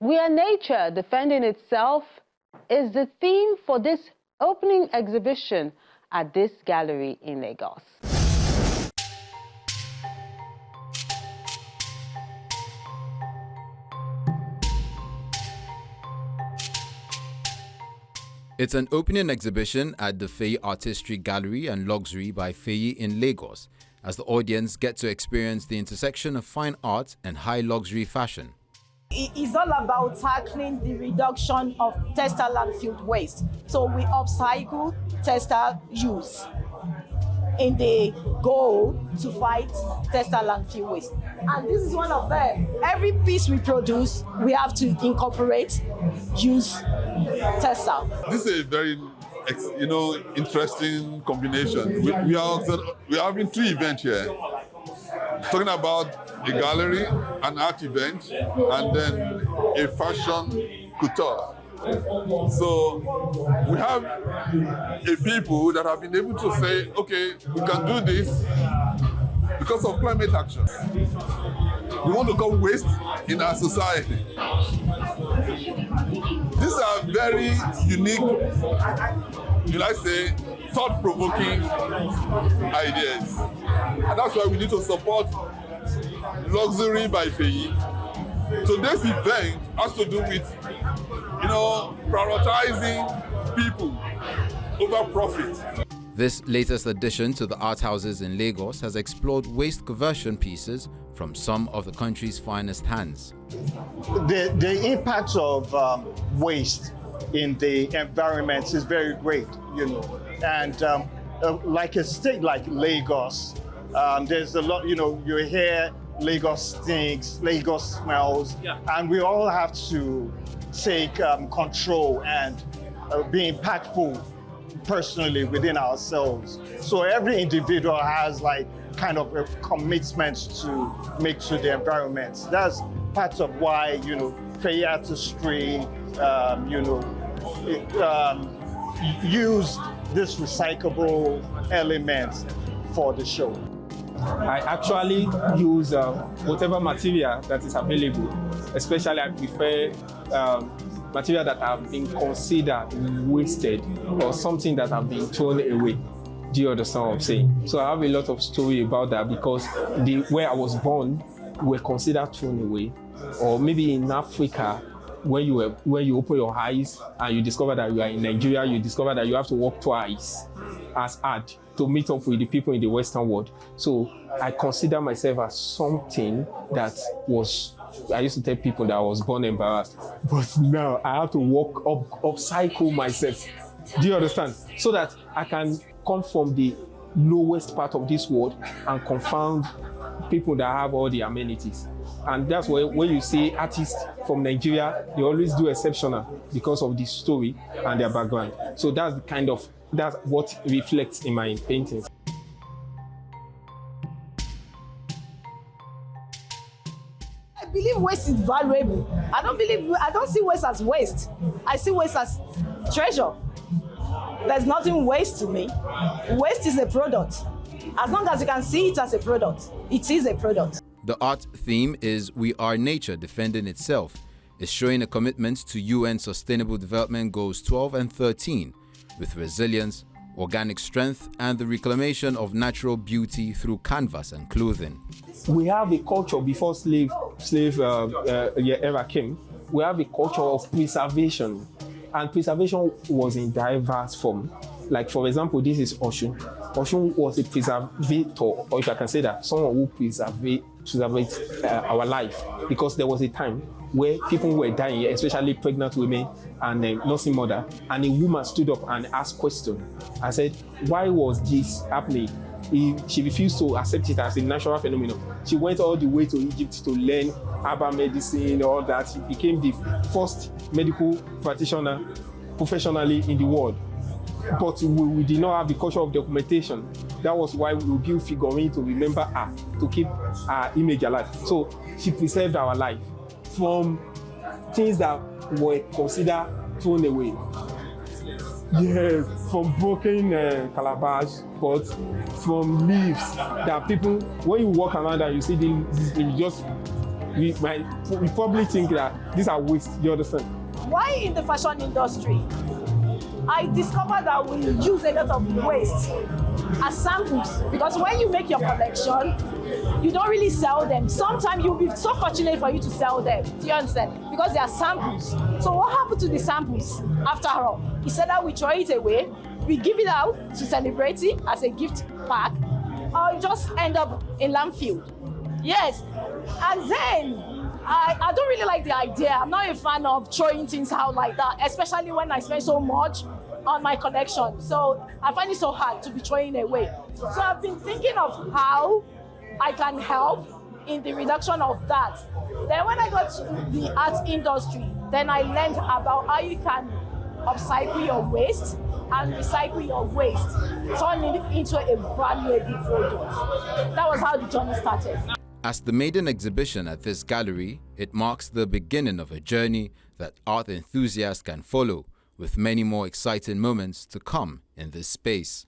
We are nature defending itself is the theme for this opening exhibition at this gallery in Lagos. It's an opening exhibition at the Feyiartisterygallery and Luxury by Feyi in Lagos, as the audience get to experience the intersection of fine art and high luxury fashion. It is all about tackling the reduction of textile and field waste. So we upcycle textile use in the goal to fight textile and field waste. And this is one of them. Every piece we produce, we have to incorporate use textile. This is a very, interesting combination. We are having two events here. Talking about a gallery, an art event, and then a fashion couture. So we have a people that have been able to say, okay, we can do this because of climate action. We want to cut waste in our society. These are very unique, thought-provoking ideas. And that's why we need to support Luxury by Feyi. So this event has to do with, prioritizing people over profit. This latest addition to the art houses in Lagos has explored waste conversion pieces from some of the country's finest hands. The impact of waste in the environment is very great, and like a state like Lagos, there's a lot, you hear Lagos stinks, Lagos smells, and we all have to take control and be impactful personally within ourselves. So every individual has kind of a commitment to make to the environment. That's part of why, Feyiartistery, used this recyclable element for the show. I actually use whatever material that is available, especially I prefer material that have been considered wasted or something that have been thrown away. Do you understand what I'm saying? So I have a lot of story about that because where I was born were considered thrown away. Or maybe in Africa, when you open your eyes and you discover that you are in Nigeria, you discover that you have to walk twice as hard to meet up with the people in the Western world. So I consider myself as something that I used to tell people that I was born embarrassed, but now I have to upcycle myself. Do you understand? So that I can come from the lowest part of this world and confound people that have all the amenities. And that's why when you see artists from Nigeria, they always do exceptional because of the story and their background. So that's what reflects in my paintings. I believe waste is valuable. I don't see waste as waste. I see waste as treasure. There's nothing waste to me. Waste is a product. As long as you can see it as a product, it is a product. The art theme is We Are Nature Defending Itself. It's showing a commitment to UN Sustainable Development Goals 12 and 13 with resilience, organic strength, and the reclamation of natural beauty through canvas and clothing. We have a culture before slave era came. We have a culture of preservation, and preservation was in diverse form. Like, for example, this is Oshun. Oshun was a preservator, or if I can say that, someone who preserved our life, because there was a time where people were dying, especially pregnant women and nursing mother, and a woman stood up and asked questions. I said, why was this happening? She refused to accept it as a natural phenomenon. She went all the way to Egypt to learn herbal medicine, all that. She became the first medical practitioner professionally in the world. But we did not have the culture of documentation. That was why we built figurine to remember her, to keep her image alive. So she preserved our life from things that were considered thrown away. Yes, from broken calabash, but from leaves that people, when you walk around and you see these, you just we probably think that these are waste. You understand? Why in the fashion industry, I discovered that we use a lot of waste as samples, because when you make your collection, you don't really sell them. Sometimes you'll be so fortunate for you to sell them. Do you understand? Because they are samples. So what happened to the samples after all? Instead that we throw it away, we give it out to celebrate it as a gift pack, or it just end up in landfill. Yes. And then I don't really like the idea. I'm not a fan of throwing things out like that, especially when I spend so much on my collection. So I find it so hard to be throwing away. So I've been thinking of how I can help in the reduction of that. Then when I got to the art industry, then I learned about how you can upcycle your waste and recycle your waste, turn it into a valuable product. That was how the journey started. As the maiden exhibition at this gallery, it marks the beginning of a journey that art enthusiasts can follow, with many more exciting moments to come in this space.